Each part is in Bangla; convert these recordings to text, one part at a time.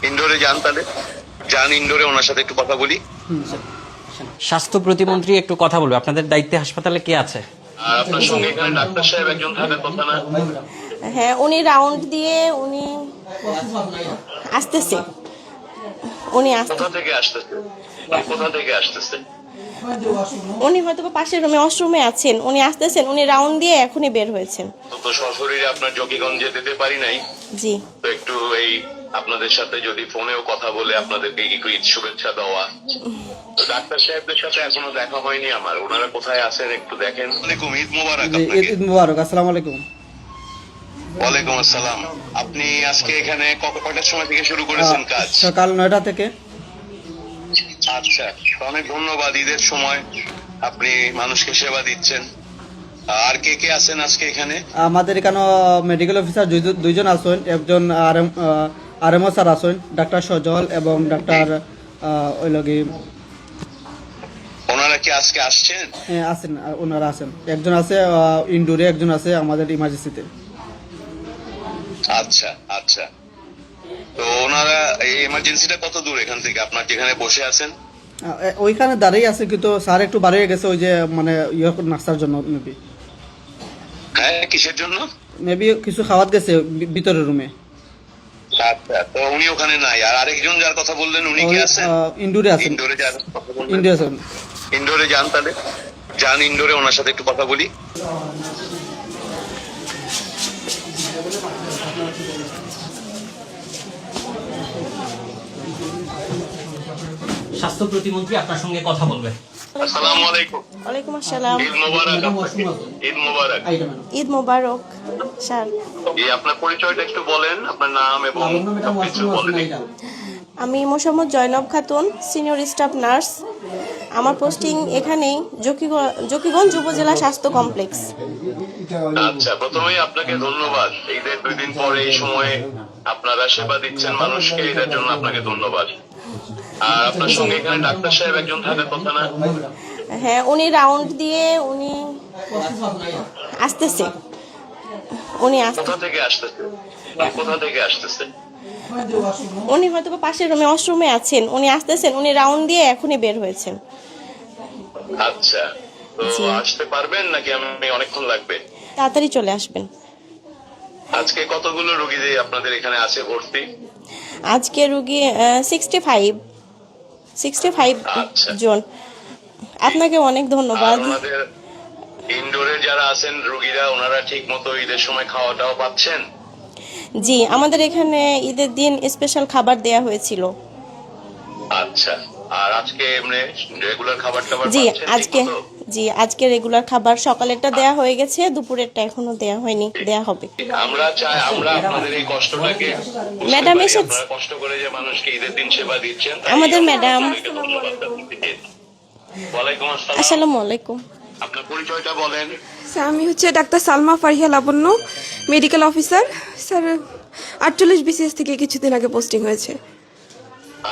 ইনডোরে যান, তাহলে যান ইনডোরে, ওনার সাথে একটু কথা বলি। স্বাস্থ্য প্রতিমন্ত্রী একটু কথা বলবে, আপনাদের দায়িত্বে হাসপাতালে কে আছে? আর আপনার সঙ্গে এখানে ডাক্তার সাহেব একজন থাকার কথা না? হ্যাঁ, উনি রাউন্ড দিয়ে উনি আসতেছে। কোথা থেকে আসতেছে? কোথা থেকে আসতেছে? উনি হয়তো বা পাশের রুমে ওয়াশরুমে আছেন, উনি আসতেছেন, উনি রাউন্ড দিয়ে এখনই বের হয়েছেন। তো সশরীরে আপনার জকিগঞ্জে যেতে পারি নাই, জি। তো একটু এই আপনাদের সাথে যদি ফোনেও কথা বলে আপনাদেরকে একটু ঈদ শুভেচ্ছা দেওয়া। তো ডাক্তার সাহেবদের সাথে এখনো দেখা হয়নি আমার, ওনারা কোথায় আছেন একটু দেখেন। ওয়ালাইকুম, ঈদ মোবারক আপনাকে। ঈদ মুবারক, আসসালামু আলাইকুম। ওয়ালাইকুম আসসালাম। আপনি আজকে এখানে কয়টার সময় থেকে শুরু করেছেন কাজ? সকাল 9টা থেকে। আচ্ছা, অনেক ধন্যবাদ। ঈদের সময় আপনি মানুষকে সেবা দিচ্ছেন। আর কে কে আছেন আজকে এখানে? আমাদের এখানে মেডিকেল অফিসার দুইজন আছেন, একজন আরএমও স্যার আছেন, ডাক্তার সজল এবং ডাক্তার ওই লগি ওনারা কি আজকে আসছেন? আছেন, ওনারা আছেন। একজন আছে ইনডোরে, একজন আছে আমাদের ইমার্জেন্সিতে। আচ্ছা আচ্ছা। তো ওনারা এই এমার্জেন্সিটা কত দূর এখান থেকে, আপনার যেখানে বসে আছেন? ওইখানে দাঁড়িয়ে আছে, কিন্তু স্যার একটু বাড়িয়ে গেছে, ওই যে মানে নাস্তার জন্য মেবি। হ্যাঁ, কিসের জন্য? মেবি কিছু খাওয়াত গেছে ভিতরের রুমে। আচ্ছা, তো উনি ওখানে নাই। আর আরেকজন যার কথা বললেন উনি কি আছেন? ইনডোরে আছেন। ইনডোরে যার কথা বললেন, ইনডোরে আছেন। ইনডোরে যান, তাহলে যান ইনডোরে, ওনার সাথে একটু কথা বলি। স্বাস্থ্য প্রতিমন্ত্রী আপনার সঙ্গে কথা বলবে। আসসালামু আলাইকুম। ওয়ালাইকুম আসসালাম। ঈদ মোবারক আপনাকে। ঈদ মোবারক। ঈদ মোবারক স্যার। এই আপনার পরিচয়টা একটু বলেন, আপনার নাম এবং সবকিছু বলেন। আমি Mosammat Zainab Khatun, senior staff nurse. আমার পোস্টিং এখানেই জকিগঞ্জ উপজেলা স্বাস্থ্য কমপ্লেক্স। আচ্ছা, প্রথমেই আপনাকে ধন্যবাদ। ঈদের 2 দিন পরে এই সময়ে আপনারা সেবা দিচ্ছেন মানুষকে, এটার জন্য আপনাকে ধন্যবাদ। আর আপনার সঙ্গে এখানে ডাক্তার সাহেব একজন থাকার কথা না? হ্যাঁ, উনি রাউন্ড দিয়ে উনি আসতেছে। কোথা থেকে আসতেছে? কোথা থেকে আসতেছে? উনি হয়তো বা পাশের রুমে ওয়াশরুমে আছেন, উনি আসতেছেন, উনি রাউন্ড দিয়ে এখনই বের হয়েছেন। আচ্ছা, তো জি। আসতে পারবেন নাকি আমি অনেকক্ষণ লাগবে? তাড়াতাড়ি চলে আসবেন। আজকে কতগুলো রোগী আপনাদের এখানে আছে ভর্তি? আজকে রুগী 65 আচ্ছা। জন। আপনাকে অনেক আর ধন্যবাদ। ওনাদের ইনডোরে যারা আছেন রোগীরা, ওনারা ঠিক মতো ঈদের সময় খাওয়া দাওয়া পাচ্ছেন? জি, আমাদের এখানে ঈদের দিন স্পেশাল খাবার দেয়া হয়েছিল। আচ্ছা, আর আজকে এমনি রেগুলার খাবার টাবার জি, পাচ্ছেন ঠিকমতো? আজকে রেগুলার খাবার সকালেরটা দেয়া হয়ে গেছে, দুপুরেরটা এখনো দেয়া হয়নি, দেয়া হবে। আমরা চাই আমরা আপনাদের এই কষ্টটাকে বুঝতে ম্যাডাম পারি। এসেছে। আপনারা কষ্ট করে যে মানুষকে ঈদের দিন সেবা দিচ্ছেন, তাই আমাদের আমরা ম্যাডাম। আপনাদেরকে ধন্যবাদ জানাচ্ছি। ওয়ালাইকুম আসসালাম। আসসালামু আলাইকুম। আপনার পরিচয়টা বলেন। স্যার, আমি হচ্ছে ডাক্তার সালমা ফারিয়া লাবণ্য, মেডিকেল অফিসার। স্যার, 48 BCS থেকে কিছুদিন আগে পোস্টিং হয়েছে।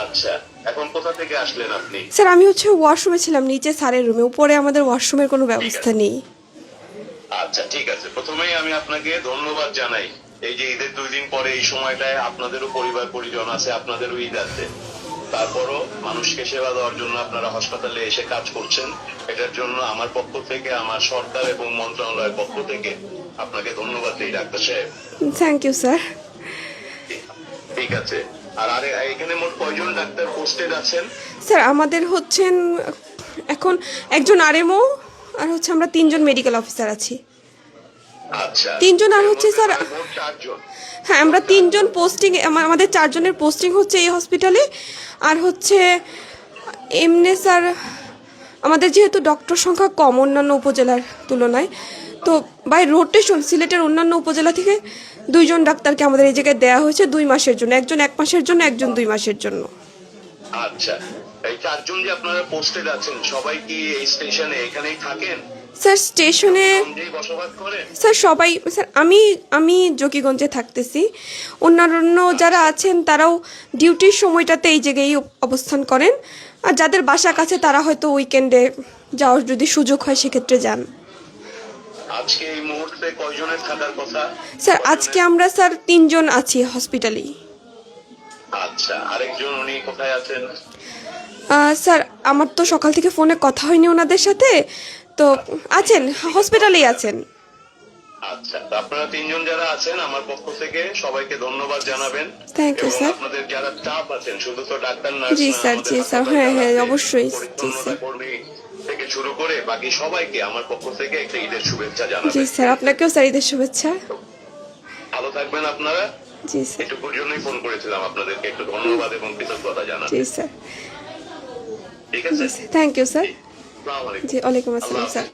আচ্ছা, এখন কোথা থেকে আসলেন আপনি? স্যার, আমি হচ্ছে ওয়াশরুমে ছিলাম, নিচে স্যারের রুমে, উপরে আমাদের ওয়াশরুমের কোনো ব্যবস্থা নেই। আচ্ছা, ঠিক আছে। প্রথমেই আমি আপনাকে ধন্যবাদ জানাই। এই যে ঈদের 2 দিন পরে এই সময়টায় আপনাদেরও পরিবার পরিজন আছে, আপনাদেরও ঈদ আছে, তারপরও মানুষকে সেবা দেওয়ার জন্য আপনারা হাসপাতালে এসে কাজ করছেন। এটার জন্য আমার পক্ষ থেকে, আমার সরকার এবং মন্ত্রণালয়ের পক্ষ থেকে আপনাকে ধন্যবাদ দিই ডাক্তার সাহেব। Thank you sir. ঠিক আছে। আর এখানে মোট কয়জন ডাক্তার পোস্টেড আছেন? স্যার, আমাদের হচ্ছেন এখন একজন আরএমও, আর হচ্ছে আমরা 3 জন মেডিকেল অফিসার আছি। আচ্ছা, 3 জন। আর হচ্ছে স্যার, মোট 4 জন। হ্যাঁ, আমরা 3 জন পোস্টিং, আমাদের 4 জনের পোস্টিং হচ্ছে এই হসপিটালে। আর হচ্ছে এমনি স্যার, আমাদের যেহেতু ডক্টর সংখ্যা কম অন্যান্য উপজেলার তুলনায়, তো বাই রোটেশন সিলেটের অন্যান্য উপজেলা থেকে 2 জন ডাক্তারকে আমাদের এই জায়গায় দেওয়া হয়েছে 2 মাসের জন্য, একজন 1 মাসের জন্য, একজন 2 মাসের জন্য। আচ্ছা, এই 4 জন যে আপনারা পোস্টেড আছেন, সবাই কি এই স্টেশনে এখানেই থাকেন? স্যার, স্টেশনে বসবাস করেন? স্যার সবাই, স্যার আমি জকিগঞ্জে থাকতেছি, অন্যান্য যারা আছেন তারাও ডিউটির সময়টাতে এই জায়গায় অবস্থান করেন। আর যাদের বাসা কাছে তারা হয়তো উইকেন্ডে যাওয়ার যদি সুযোগ হয় সেক্ষেত্রে যান। আজকে এই মুহূর্তে কয়জনের থাকার কথা? স্যার, আজকে আমরা স্যার 3 জন আছি হসপিটালেই। আচ্ছা। আচ্ছা, আরেকজন উনি কোথায় আছেন? স্যার আমার তো সকাল থেকে ফোনে কথা হয়নি ওনাদের সাথে, তো আছেন, হসপিটালেই আছেন। আচ্ছা, তো আপনারা তিনজন যারা আছেন আমার পক্ষ থেকে সবাইকে ধন্যবাদ জানাবেন। Thank you, এবং sir. আপনাদের যারা স্টাফ আছেন, শুধু তো ডাক্তার নার্স জি, না, স্যার, আমাদের জি, স্যার, হাসপাতালে হ্যাঁ, যারা হ্যাঁ, আছে, অবশ্যই, জি, পরিচ্ছন্নতা স্যার। কর্মী থেকে শুরু করে বাকি সবাইকে আমার পক্ষ থেকে একটা ঈদের শুভেচ্ছা জি জানাবেন। স্যার, আপনাকেও স্যার ঈদের শুভেচ্ছা। ভালো থাকবেন আপনারা। জি স্যার, এটুকুর জন্যই ফোন করেছিলাম, আপনাদেরকে একটু ধন্যবাদ এবং কৃতজ্ঞতা জানাতে। জি স্যার, ঠিক আছে, থ্যাংক ইউ স্যার। আসসালামু আলাইকুম। জি, ওয়ালাইকুম আল্লাহ আসসালাম হাফেজ। স্যার।